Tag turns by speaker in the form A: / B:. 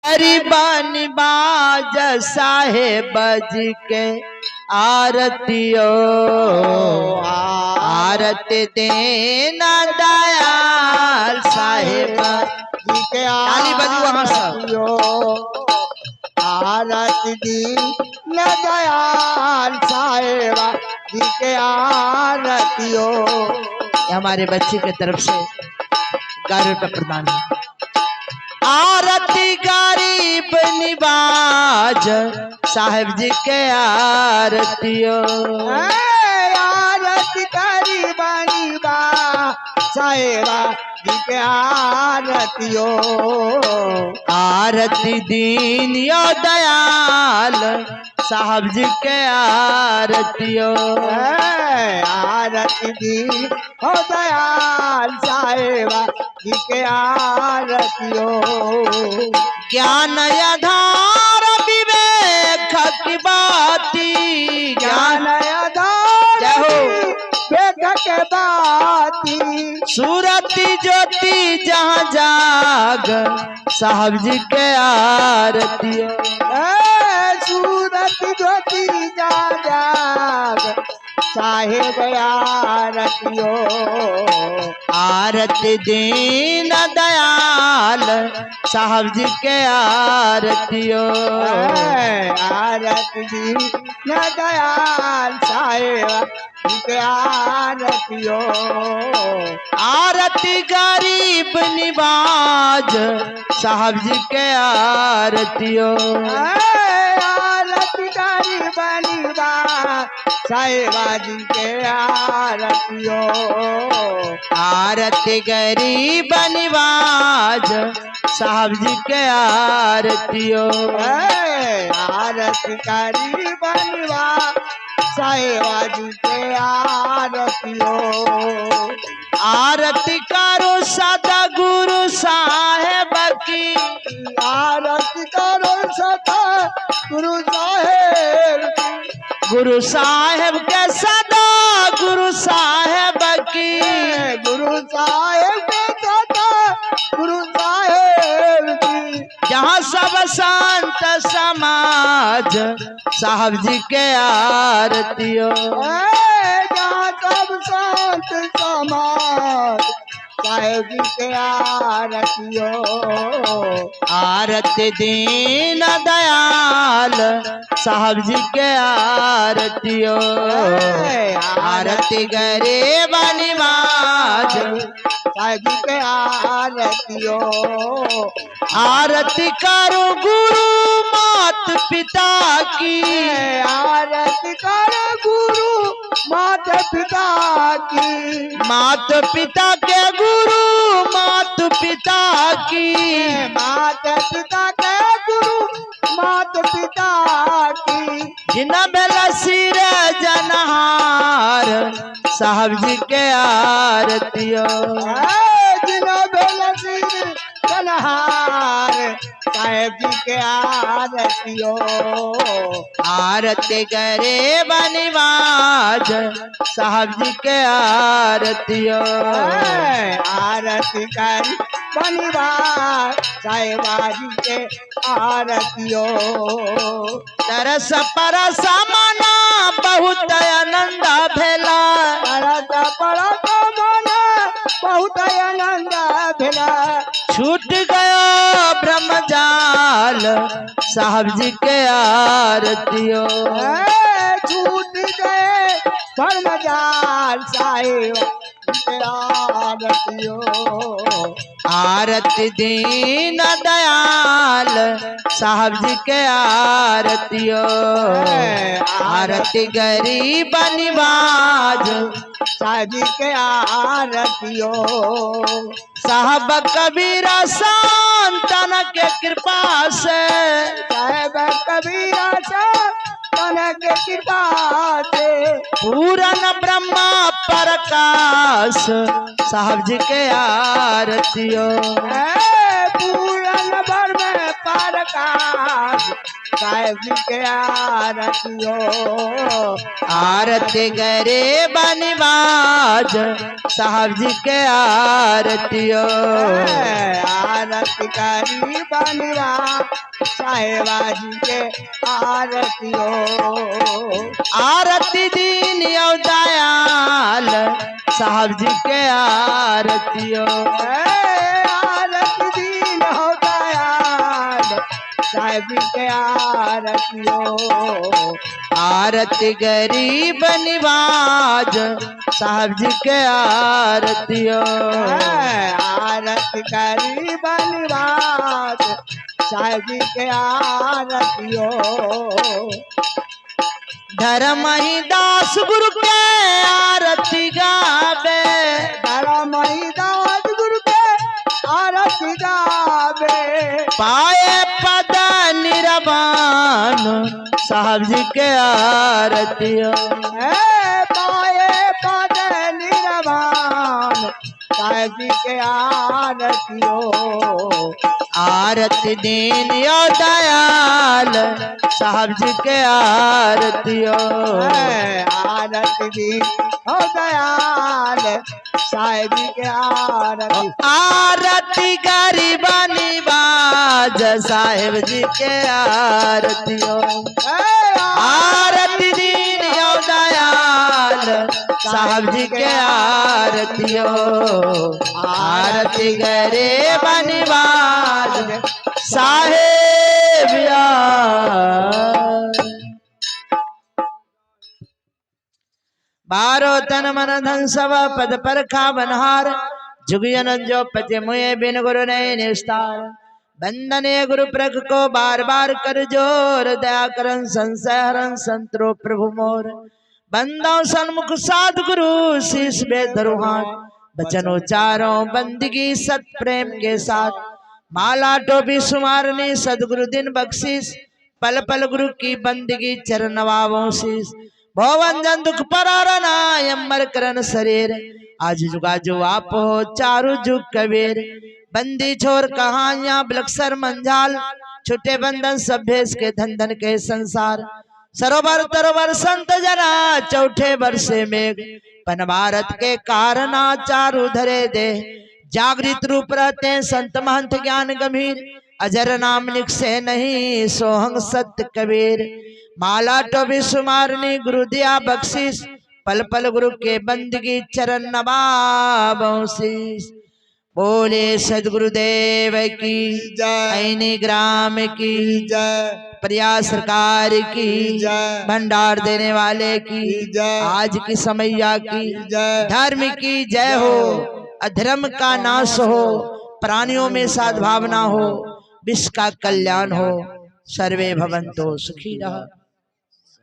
A: गरीबन बाज साहेब जी के आरतियो आरती देना दयाल साहेब
B: जी के
A: ताली बजू वहां
B: आरतियो आरती दीन दयाल साहेबा जी के आरतियो।
A: हमारे बच्चे की तरफ से 11 रुपये प्रदान है। आरती गरीब निवाज साहेब जी के आरतियो
B: आरती गरीबनी बा साहेबा जी के आरतियो
A: आरती दीनियो दयाल साहब जी के आरतियो
B: आरती दीन हो दयाल साहेबा जी के आरतियो।
A: ज्ञान आधार विवेक की बाती
B: ज्ञान
A: जय हो
B: वेद के बाती
A: सूरती ज्योति जहाँ जाग साहब जी के आरतियो
B: सूरत ज्योति जाग साहेब आरतियो
A: आरती दीन दयाल साहब जी के आरतियो
B: आरती दीन दयाल साहेब जी के आरतियो
A: आरती गरीब निवाज साहब जी के आरतियो
B: आरती गरीबनी बा साहेबा जी के आरतियो
A: आरती गरीब निवाज साहब जी के आरतियो
B: आरती गरीबनी बा साहेबा जी के आरतियो
A: आरती करो सदा गुरु साहेब की
B: आरती करो सदा गुरु साहेब
A: गुरु साहेब के सदा गुरु साहेब की
B: गुरु साहेब के सदा गुरु साहेब की
A: जहाँ सब संत समाज साहब जी के आरतियो
B: जहाँ सब संत समाज साहेब जी के आरतियो
A: आरती दीन दयाल साहब जी के आरतियो आरती गरीब निवाज
B: साहेब जी के आरतियो
A: आरती करो गुरु मात पिता की
B: आरती करो गुरु मात पिता की
A: मात पिता के गुरु मात पिता की
B: मात पिता के गुरु मात पिता की
A: जिन बेला सिर जनहार साहब जी के आरतियो
B: जिन बेला सिर जनहार साहेब जी के आरतियो
A: आरती गरीब निवाज साहब जी के आरतियो
B: आरती कर बनिवा साहेबा जी के आरतियो
A: तरस परस मना बहुत आनंद भेला
B: परत परत मन बहुत आनंद भेला
A: छूट गयो ब्रह्मजाल साहब जी के आरतियो
B: छूट गए ब्रह्मजाल साहेब के आरतियो
A: आरती दीन दयाल साहब जी के आरतियो आरती गरीब निवाज
B: साहब जी के आरतियो
A: साहब कबीरा संतन के कृपा से
B: साहेब कबीरा संतन के कृपा से
A: पूरन ब्रह्मा प्रकाश साहब जी के आरतियो
B: पूरन ब्रह्म प्रकाश साहेब जी के आरतियो
A: आरती गरीब निवाज साहब जी के आरतियो
B: आरती करी बनिवा साहेबा जी के आरतियो
A: आरती दीन यो दयाल साहब जी के आरतियो
B: आरती दीन हो दयाल साहेब जी के आरतियो
A: आरती गरीब निवाज साहब जी के आरतियो
B: आरती गरीब निवाज साहब जी के आरतियो
A: धर्म ही दास गुरु के आरती गावे
B: धर्म ही दास गुरु के आरती गावे
A: पाए पद निरवान साहब जी के आरतियो
B: पाए पद निरवान साहब जी के आरतियो
A: आरती दीन यो दयाल साहब जी के आरतियो
B: आरती दीन हो दयाल साहब जी के आरती
A: आरती गरीब निवाज साहेब जी के आरतियो आरती दीन यो दयाल साहब जी के आरतियो आरती गरीब निवाज साहेब बारो तन मन धन सब पद पर खावनहार जुगयन जो पति मुए बिन गुरु नहीं निस्तार बंदने गुरु प्रग को बार बार कर जोर दया करन संशय हरन संतरो प्रभु मोर बंदो सन्मुख साध गुरु शीश में धरु हाथ बचन उचारो बंदगी सत प्रेम के साथ माला टोपी सुमारनी सदगुरु दिन बख्शीस पल पल गुरु की बंदगी चरण नवावों शीस भवन जन दुख परारना यमर करन शरीर आज जुगा जो आप हो चारु जुग कबीर बंदी छोर कहानियां बिलक्षर मंझाल छुटे बंधन सब भेष के धन धन के संसार सरोवर तरोवर संत जना चौथे वर्षे मेघ पन भारत के कारना चारु धरे दे जागृत रूप रहते संत महंत ज्ञान गंभीर अजर नाम निकसे नहीं सोहंग सत्य कबीर माला टोबी सुमारनी गुरु दिया बख्शीस पल पल गुरु के बंदगी चरण नवाबशीस बोले सदगुरुदेव की जय ग्राम की जय प्रयास सरकार की जय भंडार देने वाले की जय आज की समैया की जय धर्म की जय हो अधर्म का नाश हो प्राणियों में सद्भावना हो विश्व का कल्याण हो सर्वे भवन्तु सुखी रह।